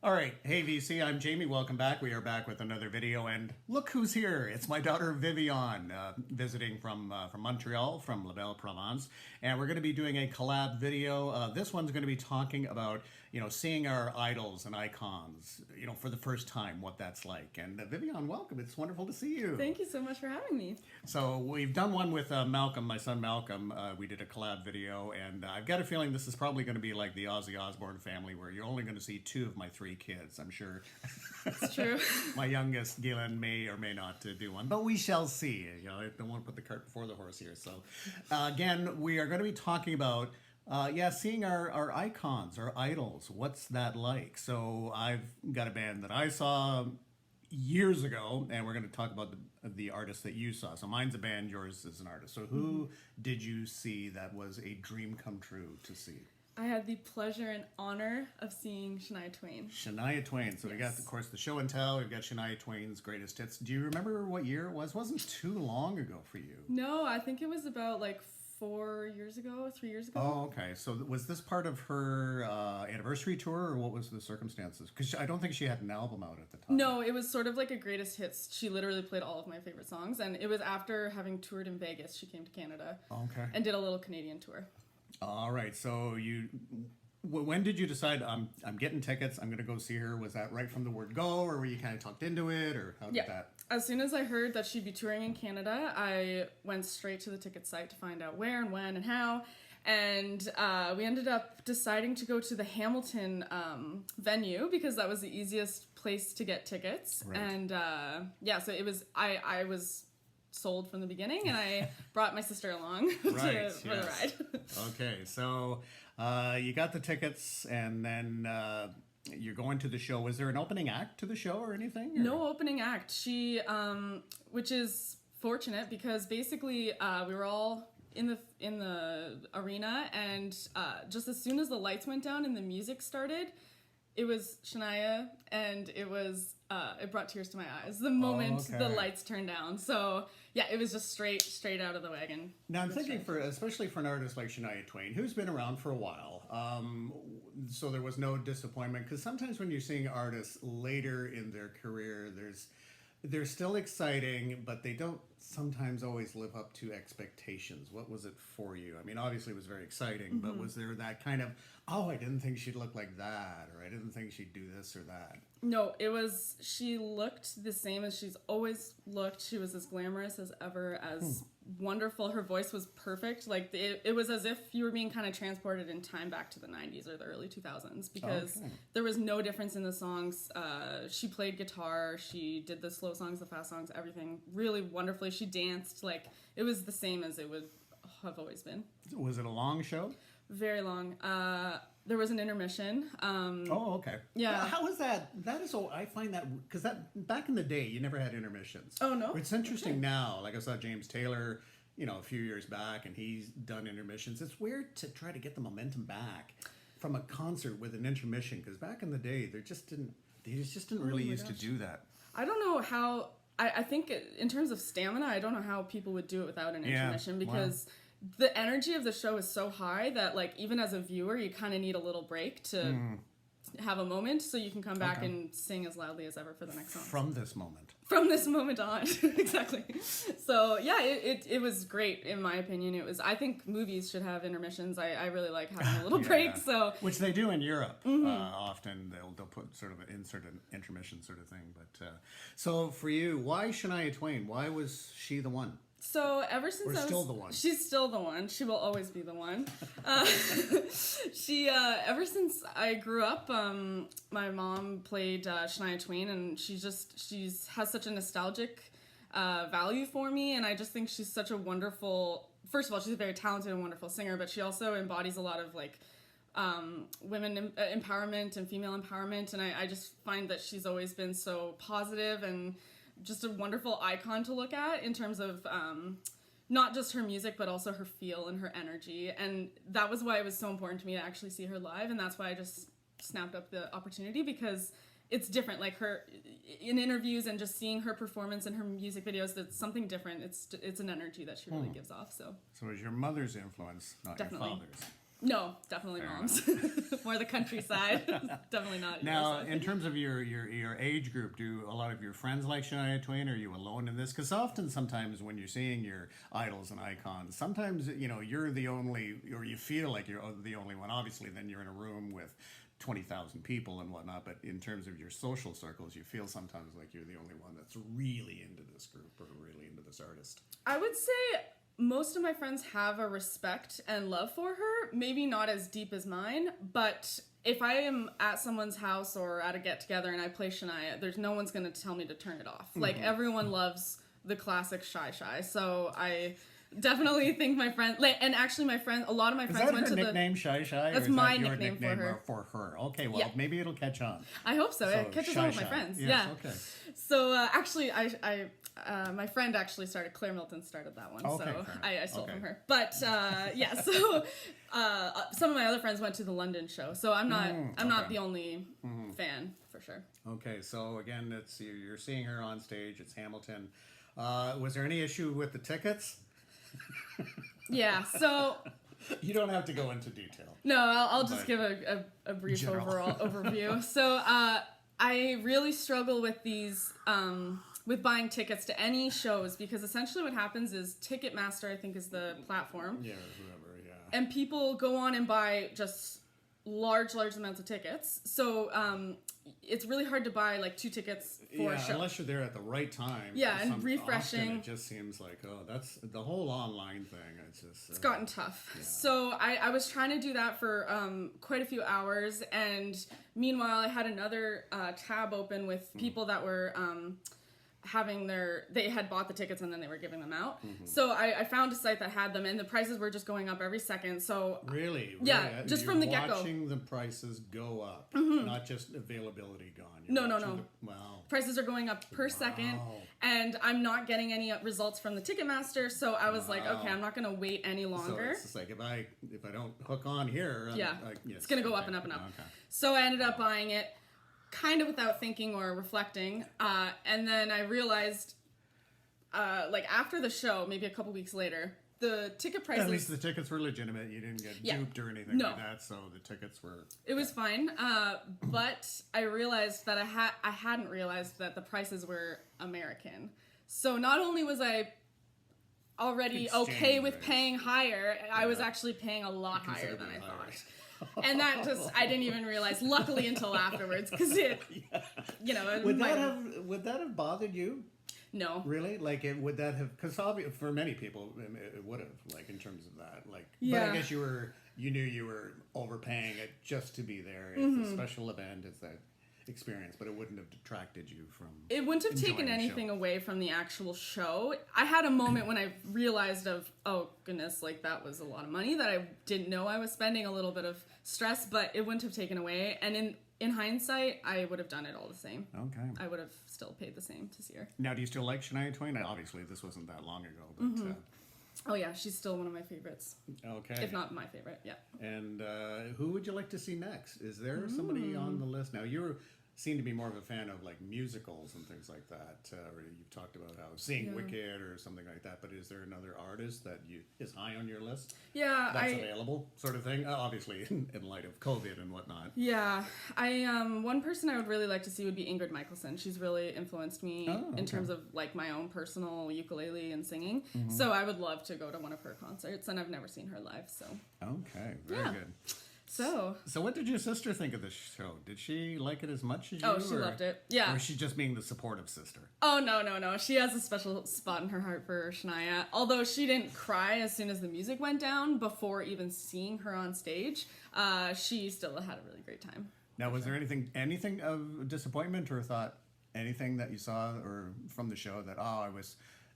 All right. Hey, VC, I'm Jamie. Welcome back. We are back with another video. And look who's here. It's my daughter, Vivian, visiting from Montreal, from La Belle Provence. And we're going to be doing a collab video. This one's going to be talking about, seeing our idols and icons, for the first time, what that's like. And Vivian, welcome. It's wonderful to see you. Thank you so much for having me. So we've done one with Malcolm, my son Malcolm. We did a collab video. And I've got a feeling this is probably going to be like the Ozzy Osbourne family, where you're only going to see two of my three kids, I'm sure. It's true. My youngest, Galen, may or may not do one, but we shall see. I don't want to put the cart before the horse here. So, again, we are going to be talking about, seeing our icons, our idols. What's that like? So I've got a band that I saw years ago, and we're going to talk about the artist that you saw. So mine's a band, yours is an artist. So who did you see that was a dream come true to see? I had the pleasure and honor of seeing Shania Twain. Shania Twain. So yes. We got, of course, the show and tell. We've got Shania Twain's greatest hits. Do you remember what year it was? It wasn't too long ago for you. No, I think it was about like 3 years ago. Oh, okay. So was this part of her anniversary tour, or what was the circumstances? Because I don't think she had an album out at the time. No, it was sort of like a greatest hits. She literally played all of my favorite songs, and it was after having toured in Vegas. She came to Canada. Okay. And did a little Canadian tour. All right. So when did you decide I'm getting tickets? I'm going to go see her. Was that right from the word go, or were you kind of tucked into it, or how did that? As soon as I heard that she'd be touring in Canada, I went straight to the ticket site to find out where and when and how. And we ended up deciding to go to the Hamilton venue because that was the easiest place to get tickets. Right. And so it was. I was sold from the beginning, and I brought my sister along for the ride. Okay, so you got the tickets, and then you're going to the show. Was there an opening act to the show or anything? Or? No opening act. She, which is fortunate because basically we were all in the arena, and just as soon as the lights went down and the music started, it was Shania, and it was it brought tears to my eyes the moment the lights turned down. So yeah, it was just straight out of the wagon. Now I'm thinking especially for an artist like Shania Twain, who's been around for a while, so there was no disappointment, because sometimes when you're seeing artists later in their career, they're still exciting, but they don't sometimes always live up to expectations. What was it for you? I mean, obviously it was very exciting, but was there that kind of, I didn't think she'd look like that, or I didn't think she'd do this or that? No, she looked the same as she's always looked. She was as glamorous as ever, as wonderful. Her voice was perfect. Like it was as if you were being kind of transported in time back to the 90s or the early 2000s, because there was no difference in the songs. She played guitar, she did the slow songs, the fast songs, everything really wonderfully. She danced, like it was the same as it would have always been. Was it a long show? Very long. There was an intermission. Okay. Yeah. How is that? That is, I find that, because that back in the day, you never had intermissions. Oh, no? It's interesting now. Like I saw James Taylor, a few years back, and he's done intermissions. It's weird to try to get the momentum back from a concert with an intermission, because back in the day, they just didn't really used to do that. I don't know how, I think in terms of stamina, I don't know how people would do it without an intermission, because the energy of the show is so high that, like, even as a viewer, you kind of need a little break to have a moment so you can come back and sing as loudly as ever for the next song. From this moment on. Exactly. So yeah, it was great in my opinion. I think movies should have intermissions. I really like having a little break. So which they do in Europe. Often they'll put sort of insert an intermission sort of thing. But so for you, why Shania Twain? Why was she the one? So ever since still the one. She's still the one. She will always be the one. She ever since I grew up, my mom played Shania Twain, and she's has such a nostalgic value for me, and I just think she's such a wonderful. First of all, she's a very talented and wonderful singer, but she also embodies a lot of like women empowerment and female empowerment, and I just find that she's always been so positive and just a wonderful icon to look at in terms of not just her music, but also her feel and her energy. And that was why it was so important to me to actually see her live. And that's why I just snapped up the opportunity, because it's different. Like her in interviews and just seeing her performance and her music videos, that's something different. It's an energy that she really gives off. So it was your mother's influence, not definitely. Your father's. No, definitely Fair moms. More the countryside. Definitely not. Now, yours. in terms of your age group, do a lot of your friends like Shania Twain? Or are you alone in this? Because sometimes when you're seeing your idols and icons, sometimes you're the only, or you feel like you're the only one. Obviously, then you're in a room with 20,000 people and whatnot. But in terms of your social circles, you feel sometimes like you're the only one that's really into this group or really into this artist. I would say most of my friends have a respect and love for her. Maybe not as deep as mine, but if I am at someone's house or at a get-together and I play Shania, there's no one's going to tell me to turn it off. Like, everyone loves the classic Shy Shy. So I definitely think my friend, and actually a lot of my friends went to the... Is that her nickname, Shy Shy? That's or is my that your nickname for her. For her. Okay, well, Yeah. maybe it'll catch on. I hope so. It catches on with my Shy Shy. friends. Yes, Yeah. okay. So actually, my friend actually started. Claire Milton started that one, Okay, so fair I enough. stole Okay. from her. But yeah, so some of my other friends went to the London show, so I'm not the only fan for sure. Okay, so again, you're seeing her on stage. It's Hamilton. Was there any issue with the tickets? Yeah, so You don't have to go into detail. no, I'll just But give a brief general. overall overview. So I really struggle with these. With buying tickets to any shows, because essentially what happens is Ticketmaster, I think, is the platform. Yeah, whoever, yeah. And people go on and buy just large amounts of tickets. So it's really hard to buy like 2 tickets for a show. Unless you're there at the right time. Yeah, and Often refreshing. it just seems like, that's the whole online thing. It's gotten tough. Yeah. So I was trying to do that for quite a few hours. And meanwhile, I had another tab open with people that were... they had bought the tickets and then they were giving them out. So I found a site that had them, and the prices were just going up every second. So Really? Yeah, just You're from the get-go. watching the prices go up, not just availability gone. You're No. watching wow. prices are going up per second, and I'm not getting any results from the Ticketmaster. So I was like, okay, I'm not going to wait any So longer. it's just like if I don't hook on here, Yeah. yes, It's going to go okay. up and up and up. Okay. So I ended up buying it kind of without thinking or reflecting. And then I realized, like after the show, maybe a couple weeks later, the ticket prices... At least the tickets were legitimate. You didn't get duped or anything No. like that. So the tickets were... It was fine, but I realized that I hadn't realized that the prices were American. So not only was I already okay Exchange with rates. paying higher, I was actually paying a lot higher than I Considerably higher. thought. And that just, I didn't even realize, luckily, until afterwards, because it, Would that have bothered you? No. Really? Like, would that have? Because for many people, it would have. Like in terms of that. Like, but Yeah. I guess you knew you were overpaying it just to be there. It's a special event. It's that experience, but it wouldn't have detracted you from. It wouldn't have taken enjoying the anything show. away from the actual show. I had a moment when I realized oh goodness, like that was a lot of money that I didn't know I was spending, a little bit of stress, but it wouldn't have taken away. And in hindsight, I would have done it all the same. Okay. I would have still paid the same to see her. Now, do you still like Shania Twain? Obviously, this wasn't that long ago, but Oh yeah, she's still one of my favorites, okay. if not my favorite. Yeah. And who would you like to see next? Is there somebody on the list? Now, you seem to be more of a fan of like musicals and things like that, or you've talked about how seeing Wicked or something like that. But is there another artist that is high on your list? Yeah, That's available, sort of thing. Obviously, in light of COVID and whatnot. Yeah, one person I would really like to see would be Ingrid Michaelson. She's really influenced me in terms of like my own personal ukulele and singing. So I would love to go to one of her concerts, and I've never seen her live. So Okay, very Yeah. good. so So, what did your sister think of this show? Did she like it as much as you? oh, she loved it. Yeah. Or is she just being the supportive sister? Oh no. She has a special spot in her heart for Shania. Although she didn't cry as soon as the music went down before even seeing her on stage, she still had a really great time. Now, was there anything of disappointment or thought anything that you saw or from the show that I was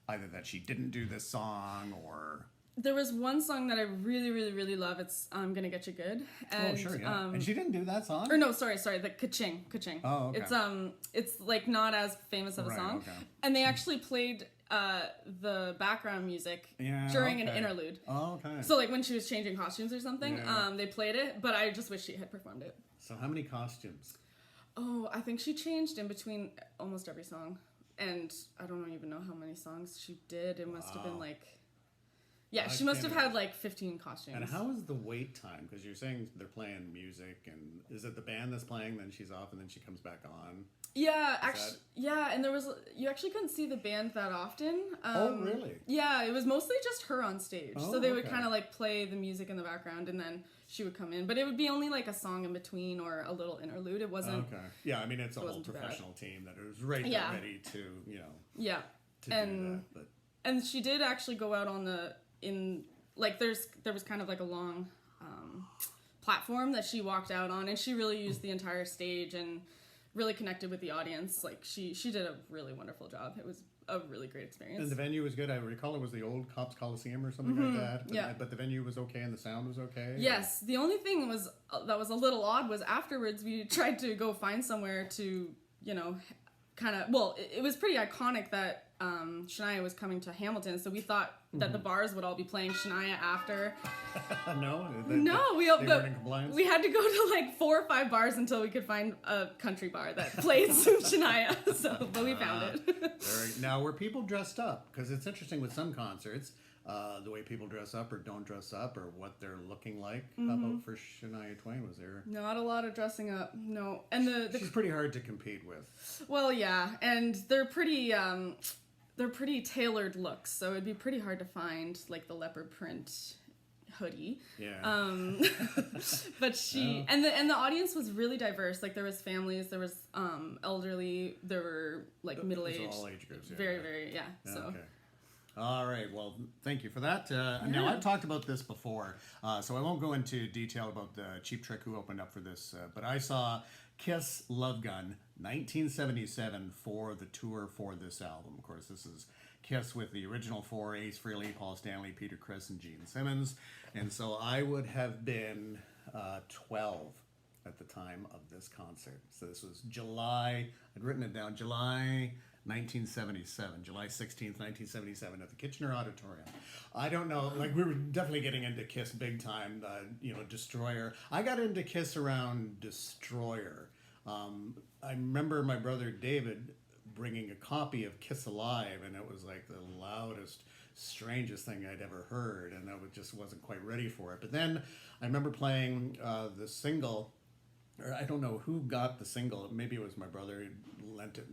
either that she didn't do this song or There was one song that I really love. It's "I'm Gonna Get You Good." And, sure, yeah. And she didn't do that song. Or no, sorry, the Ka-Ching. Oh, okay. It's like not as famous of a Right, song, okay. and they actually played the background music during an interlude. Oh, okay. So like when she was changing costumes or something, they played it. But I just wish she had performed it. So how many costumes? Oh, I think she changed in between almost every song, and I don't even know how many songs she did. It must have been like. Yeah, she must have had like 15 costumes. And how is the wait time? Because you're saying they're playing music, and is it the band that's playing, then she's off, and then she comes back on? Yeah, actually, yeah, and you actually couldn't see the band that often. Oh, really? Yeah, it was mostly just her on stage. Oh, so they would okay. kind of like play the music in the background, and then she would come in. But it would be only like a song in between or a little interlude. It wasn't. Okay. Yeah, I mean, it's a whole professional team that was ready to, Yeah. to do that. But. And she did actually go out on there was kind of like a long platform that she walked out on, and she really used the entire stage and really connected with the audience. Like she did a really wonderful job. It was a really great experience. And the venue was good. I recall it was the old Cops Coliseum or something like that. But, but the venue was okay and the sound was okay? Yes. The only thing that was a little odd was afterwards we tried to go find somewhere to, it was pretty iconic that Shania was coming to Hamilton, so we thought that the bars would all be playing Shania after. We weren't in compliance? We had to go to like 4 or 5 bars until we could find a country bar that played some Shania. But we found it. Now, were people dressed up? Because it's interesting with some concerts, the way people dress up or don't dress up, or what they're looking like. How about for Shania Twain? Was there not a lot of dressing up? No, and she's pretty hard to compete with. Well, yeah, and they're pretty tailored looks, so it'd be pretty hard to find like the leopard print hoodie. Yeah. But she and the audience was really diverse. Like there was families, there was elderly, there were like middle aged, all age groups. Yeah, very So. Okay. All right. Well, thank you for that. Now, I've talked about this before, so I won't go into detail about the Cheap Trick who opened up for this, but I saw Kiss Love Gun 1977 for the tour for this album. Of course, this is Kiss with the original 4, Ace Frehley, Paul Stanley, Peter Criss, and Gene Simmons. And so I would have been 12 at the time of this concert. So this was July, I'd written it down, July 1977, July 16th, 1977 at the Kitchener Auditorium. I don't know, like we were definitely getting into Kiss big time, Destroyer. I got into Kiss around Destroyer. I remember my brother David bringing a copy of Kiss Alive, and it was like the loudest, strangest thing I'd ever heard, and I just wasn't quite ready for it. But then I remember playing the single, or I don't know who got the single. Maybe it was my brother who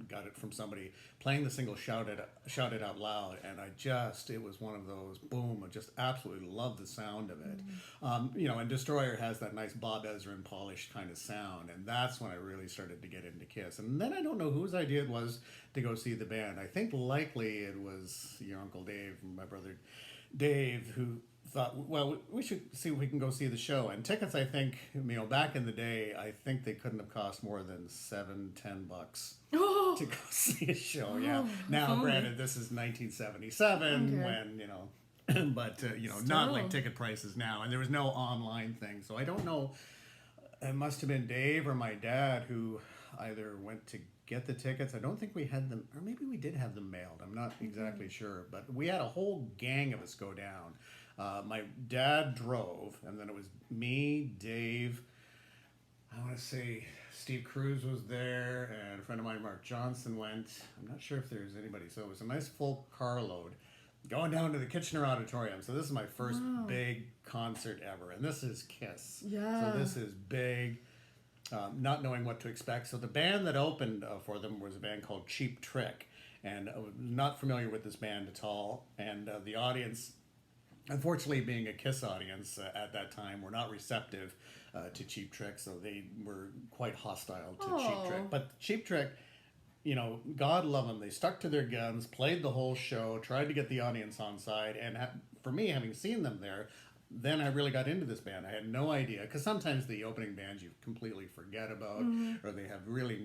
got it from somebody, playing the single Shout It Out Loud, and it was one of those, boom, I just absolutely loved the sound of it. And Destroyer has that nice Bob Ezrin polished kind of sound, and that's when I really started to get into Kiss. And then I don't know whose idea it was to go see the band. I think likely it was your Uncle Dave, my brother Dave, who thought, well, we should see if we can go see the show. And tickets, I think, back in the day, I think they couldn't have cost more than $7-10 to go see a show. Yeah. Now, granted, this is 1977 when, but, not like ticket prices now. And there was no online thing. So I don't know. It must have been Dave or my dad who either went to get the tickets. I don't think we had them, or maybe we did have them mailed. I'm not exactly sure. But we had a whole gang of us go down. My dad drove, and then it was me, Dave, I want to say Steve Cruz was there, and a friend of mine, Mark Johnson, went. I'm not sure if there was anybody. So it was a nice full carload going down to the Kitchener Auditorium. So this is my first big concert ever, and this is Kiss. Yeah. So this is big, not knowing what to expect. So the band that opened for them was a band called Cheap Trick, and I was not familiar with this band at all, and the audience, unfortunately, being a Kiss audience at that time, were not receptive to Cheap Trick, so they were quite hostile to Cheap Trick. But Cheap Trick, God love them, they stuck to their guns, played the whole show, tried to get the audience on side, and for me, having seen them there, then I really got into this band. I had no idea, because sometimes the opening bands you completely forget about, or they have really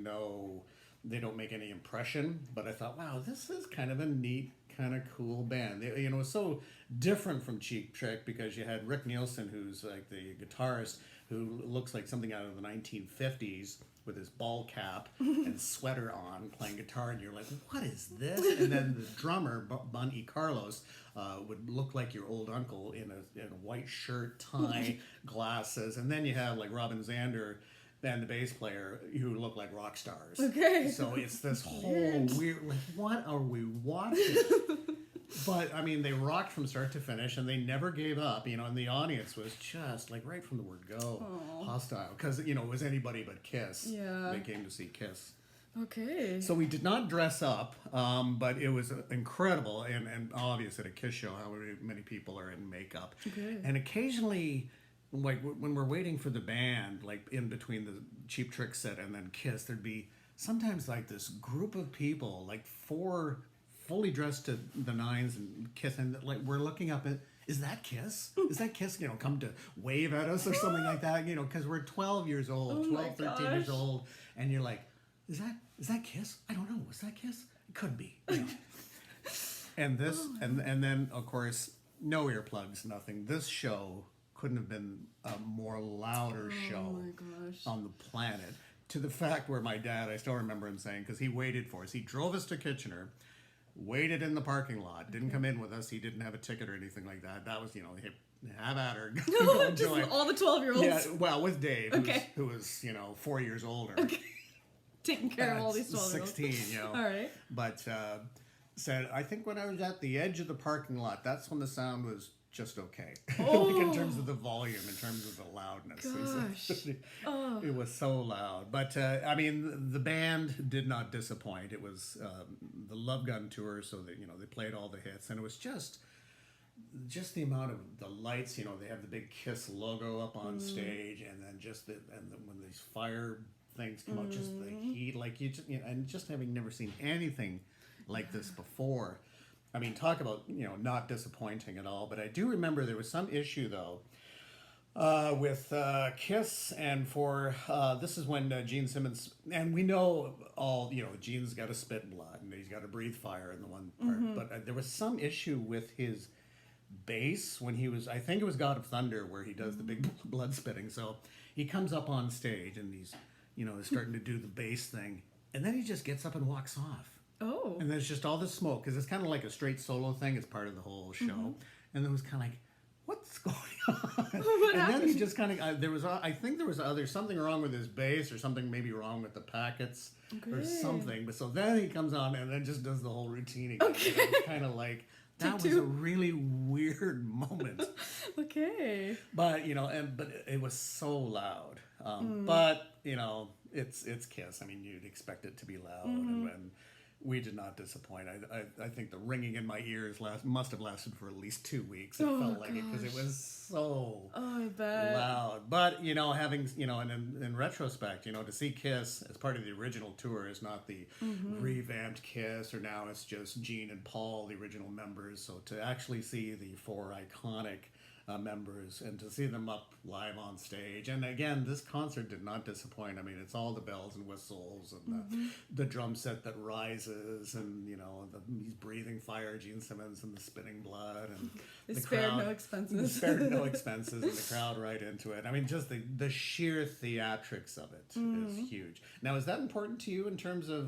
they don't make any impression. But I thought, wow, this is kind of a neat, kind of cool band. It was so different from Cheap Trick because you had Rick Nielsen, who's like the guitarist, who looks like something out of the 1950s with his ball cap and sweater on, playing guitar, and you're like, what is this? And then the drummer, Bunty Carlos, would look like your old uncle in a white shirt, tie, glasses. And then you have like Robin Zander and the bass player who look like rock stars. Okay. So it's this whole weird, like, what are we watching? But I mean, they rocked from start to finish, and they never gave up. You know, and the audience was just like right from the word go, hostile, because you know it was anybody but Kiss. Yeah. They came to see Kiss. Okay. So we did not dress up, but it was incredible and obvious at a Kiss show how many people are in makeup. Okay. And occasionally, like when we're waiting for the band, like in between the Cheap Trick set and then Kiss, there'd be sometimes like this group of people, like 4 fully dressed to the nines and Kiss, and like we're looking up at, is that Kiss? Is that Kiss, you know, come to wave at us or something like that, you know, because we're 12 years old, 12, 13 years old, and you're like, is that Kiss? I don't know. Was that Kiss? It could be. You know? And this, and then of course, no earplugs, nothing. This show couldn't have been a more louder show on the planet. To the fact where my dad, I still remember him saying, because he waited for us. He drove us to Kitchener, waited in the parking lot, didn't come in with us. He didn't have a ticket or anything like that. That was, you know, have at her. Go enjoy. Just all the 12-year-olds. Yeah, well, with Dave, who was, you know, 4 years older. Okay. Taking care of all these 12-year-olds. 16, you know. All right. But said, I think when I was at the edge of the parking lot, that's when the sound was just okay. Like in terms of the volume, in terms of the loudness. Gosh. It was so loud. But, I mean, the band did not disappoint. It was the Love Gun tour, so that, you know, they played all the hits. And it was just the amount of the lights, you know, they have the big Kiss logo up on stage, and then just when these fire things come out, just the heat, like you know, and just having never seen anything like this before. I mean, talk about, you know, not disappointing at all. But I do remember there was some issue though with Kiss, and for this is when Gene Simmons, and we know all, you know, Gene's got to spit blood and he's got to breathe fire in the one part, but there was some issue with his bass when he was, I think it was God of Thunder, where he does the big blood spitting. So he comes up on stage and he's, you know, starting to do the bass thing, and then he just gets up and walks off. Oh. And there's just all this smoke, because it's kind of like a straight solo thing. It's part of the whole show. And it was kind of like, what's going on? What and happened? then he just kind of, there was, I think there was either something wrong with his bass or something maybe wrong with the packets or something. But so then he comes on and then just does the whole routine again. Okay. It's kind of like, that was a really weird moment. Okay. But, you know, but it was so loud. But, you know, it's Kiss. I mean, you'd expect it to be loud, and we did not disappoint. I think the ringing in my ears must have lasted for at least 2 weeks. It felt like it, because it was so I bet. loud. But, you know, having, you know, and in retrospect, you know, to see Kiss as part of the original tour is not the revamped Kiss, or now it's just Gene and Paul, the original members. So to actually see the 4 iconic members and to see them up live on stage, and again, this concert did not disappoint. I mean, it's all the bells and whistles and the drum set that rises, and you know, he's breathing fire, Gene Simmons, and the spitting blood, and They spared no expenses. They spared no expenses, and the crowd right into it. I mean, just the sheer theatrics of it is huge. Now, is that important to you in terms of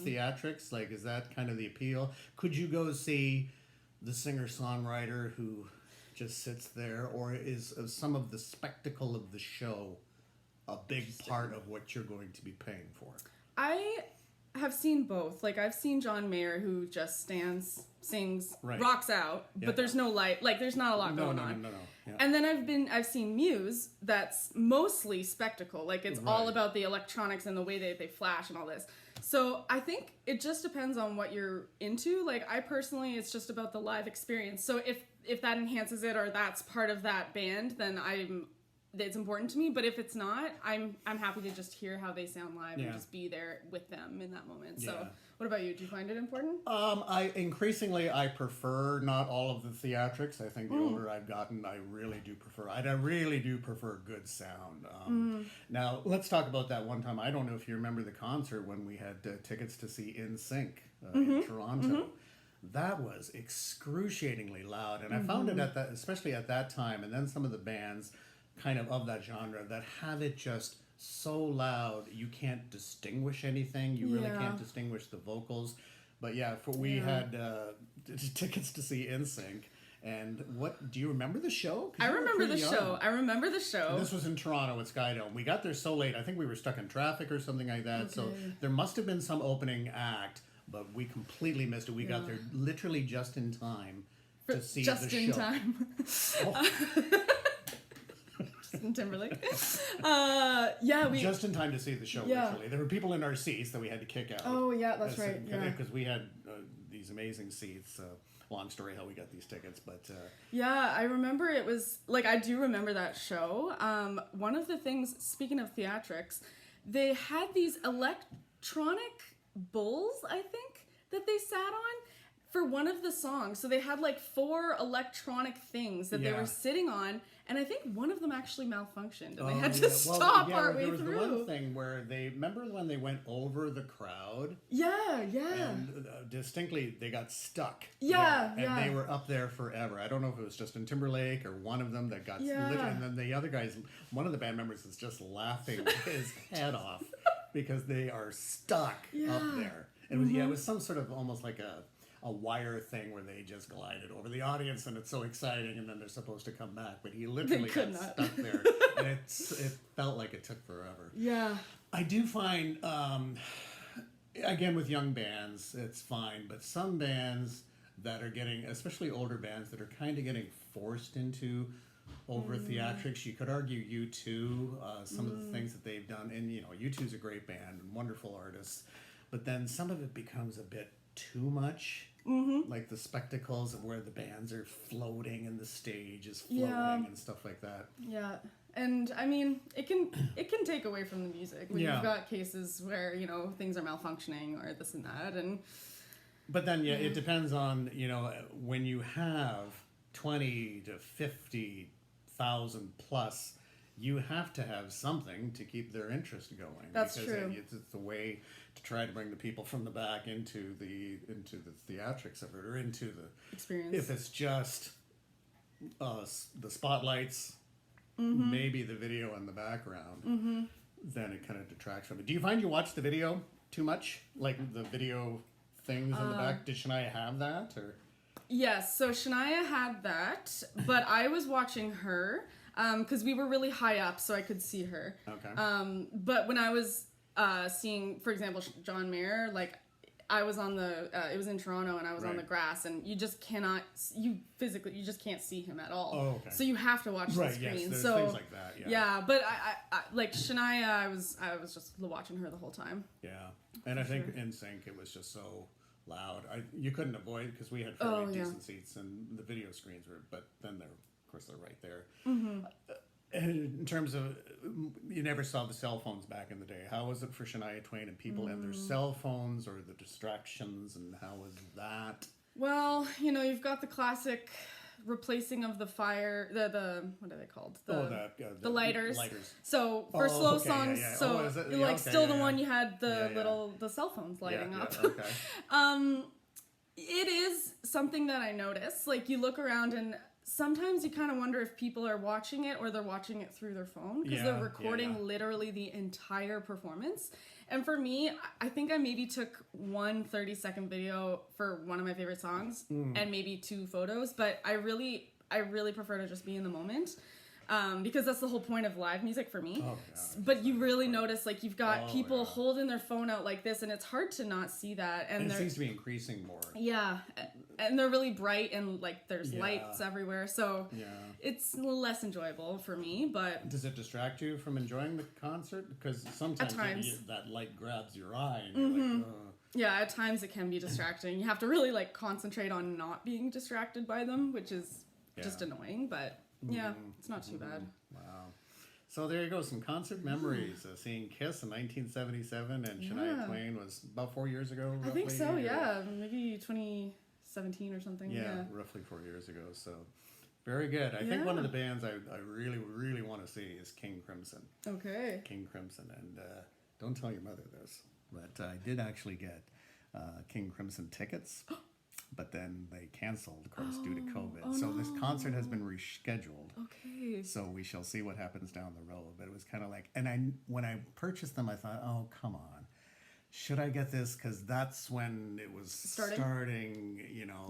theatrics? Like, is that kind of the appeal? Could you go see the singer-songwriter who just sits there, or is some of the spectacle of the show a big part of what you're going to be paying for? I have seen both. Like, I've seen John Mayer, who just stands, sings, rocks out, but there's no light. Like, there's not a lot going on. No. Yeah. And then I've seen Muse that's mostly spectacle. Like, it's all about the electronics and the way they flash and all this. So I think it just depends on what you're into. Like, I personally, it's just about the live experience. So if that enhances it, or that's part of that band, then it's important to me. But if it's not, I'm happy to just hear how they sound live and just be there with them in that moment. So what about you? Do you find it important? I prefer not all of the theatrics. I think the older I've gotten, I really do prefer good sound. Now, let's talk about that one time. I don't know if you remember the concert when we had tickets to see NSYNC in Toronto. That was excruciatingly loud, and I found it especially at that time, and then some of the bands kind of that genre that have it just so loud you can't distinguish anything. You really can't distinguish the vocals. But we had tickets to see NSYNC. And what do you remember the show? I remember the show. And this was in Toronto at Skydome. We got there so late. I think we were stuck in traffic or something like that. Okay. So there must have been some opening act. but we completely missed it. We got there literally just in time to see just the in show. time. Oh, Justin Timberlake. We just in time to see the show. Literally, there were people in our seats that we had to kick out. Oh yeah, that's right. Yeah. Because we had these amazing seats. Long story how we got these tickets, but yeah, I remember it was like I do remember that show. One of the things, speaking of theatrics, they had these electronic bowls, I think, that they sat on for one of the songs. So they had like 4 electronic things that they were sitting on, and I think one of them actually malfunctioned, and they had to stop partway through. There was the one thing where remember when they went over the crowd? Yeah. And distinctly, they got stuck. Yeah. And they were up there forever. I don't know if it was Justin Timberlake or one of them that got and then the other guys, one of the band members is just laughing his head off because they are stuck up there. It was it was some sort of almost like a wire thing where they just glided over the audience and it's so exciting and then they're supposed to come back, but he literally got stuck there and it felt like it took forever. Yeah. I do find again with young bands it's fine, but some bands that are getting, especially older bands that are kind of getting forced into over theatrics, you could argue U2, some of the things that they've done, and U2's a great band and wonderful artists, but then some of it becomes a bit too much. Like the spectacles of where the bands are floating and the stage is floating and stuff like that. Yeah. And I mean, it can take away from the music when you've got cases where, things are malfunctioning or this and that. But then it depends on, when you have 20 to 50,000 plus, you have to have something to keep their interest going. That's because true. It's a way to try to bring the people from the back into the theatrics of it, or into the experience. If it's just the spotlights, maybe the video in the background, then it kind of detracts from it. Do you find you watch the video too much? Like the video things in the back? Did Shania have that? Or? Yes, so Shania had that, but I was watching her because we were really high up, so I could see her. Okay. But when I was seeing, for example, John Mayer, like I was on it was in Toronto, and I was on the grass, and you just cannot, you just can't see him at all. Oh, okay. So you have to watch the screen. Yes, there's so things like that. yeah, but I like Shania, I was just watching her the whole time. Yeah, and I think in sync it was just so loud. You couldn't avoid because we had fairly decent seats, and the video screens were, but then they're right there. In terms of, you never saw the cell phones back in the day. How was it for Shania Twain and people and their cell phones, or the distractions, and how was that? Well, you've got the classic replacing of the fire, the what are they called? The lighters. So for slow songs, still the one you had the cell phones lighting up. Okay. It is something that I notice. Like you look around and sometimes you kind of wonder if people are watching it or they're watching it through their phone because they're recording literally the entire performance. And for me, I think I maybe took one 30-second video for one of my favorite songs and maybe 2 photos, but I really prefer to just be in the moment. Because that's the whole point of live music for me. Oh, but you really notice, like, you've got people holding their phone out like this, and it's hard to not see that. And it seems to be increasing more. Yeah, and they're really bright, and, like, there's lights everywhere, so it's less enjoyable for me, but... Does it distract you from enjoying the concert? Because sometimes that light grabs your eye, and you're like, ugh. Yeah, at times it can be distracting. You have to really, like, concentrate on not being distracted by them, which is just annoying, but... Yeah, it's not too bad. Wow. So there you go, some concert memories. Seeing Kiss in 1977, and Shania Twain was about 4 years ago, roughly. I think so, yeah. Maybe 2017 or something. Yeah, roughly 4 years ago. So very good. I think one of the bands I really, really want to see is King Crimson. Okay. King Crimson. And don't tell your mother this, but I did actually get King Crimson tickets. But then they canceled, of course, due to COVID. So this concert has been rescheduled. Okay. So we shall see what happens down the road. But it was kind of like, and when I purchased them, I thought, oh, come on. Should I get this? Because that's when it was starting,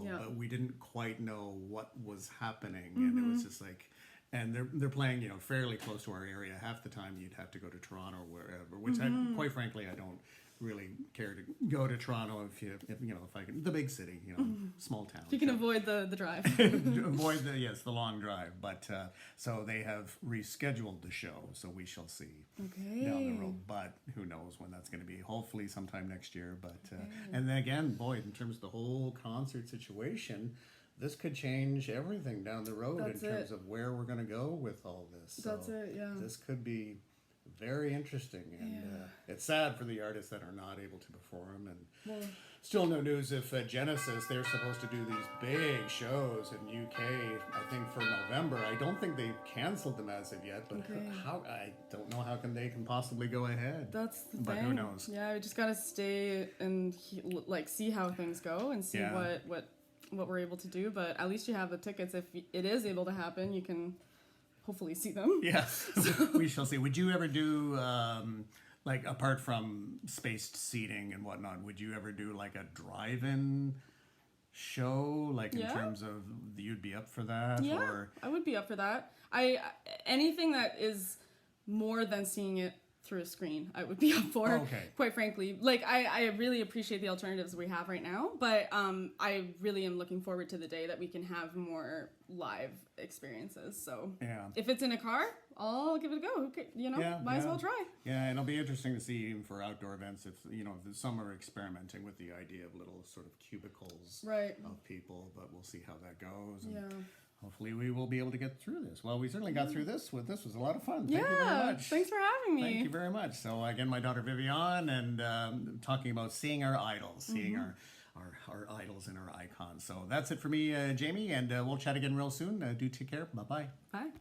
but we didn't quite know what was happening. And it was just like, and they're playing, fairly close to our area. Half the time you'd have to go to Toronto or wherever, which quite frankly, I don't really care to go to Toronto if I can, the big city, small town. You can avoid the drive. Avoid the long drive, but so they have rescheduled the show, so we shall see down the road. But who knows when that's going to be? Hopefully sometime next year. But and then again, boy, in terms of the whole concert situation, this could change everything down the road in terms of where we're going to go with all this. So That's it. Yeah. this could be very interesting, and it's sad for the artists that are not able to perform. And still no news if Genesis, they're supposed to do these big shows in UK, I think for November. I don't think they've canceled them as of yet, but how, I don't know how they can possibly go ahead. That's the but thing. Who knows? Yeah, we just gotta stay and see how things go and see what we're able to do. But at least you have the tickets. If it is able to happen, you can hopefully see them. Yeah, we shall see. Would you ever do, like, apart from spaced seating and whatnot, would you ever do like a drive-in show, like in terms of you'd be up for that? Yeah, or I would be up for that. Anything that is more than seeing it through a screen, I would be up for. Okay. Quite frankly, like I really appreciate the alternatives we have right now, but I really am looking forward to the day that we can have more live experiences. So if it's in a car, I'll give it a go. Okay, might as well try. Yeah, and it'll be interesting to see even for outdoor events if some are experimenting with the idea of little sort of cubicles of people, but we'll see how that goes. And hopefully we will be able to get through this. Well, we certainly got through this. This was a lot of fun. Thank you very much. Thanks for having me. Thank you very much. So again, my daughter Vivian, and talking about seeing our idols, seeing our idols and our icons. So that's it for me, Jamie, and we'll chat again real soon. Do take care. Bye-bye. Bye.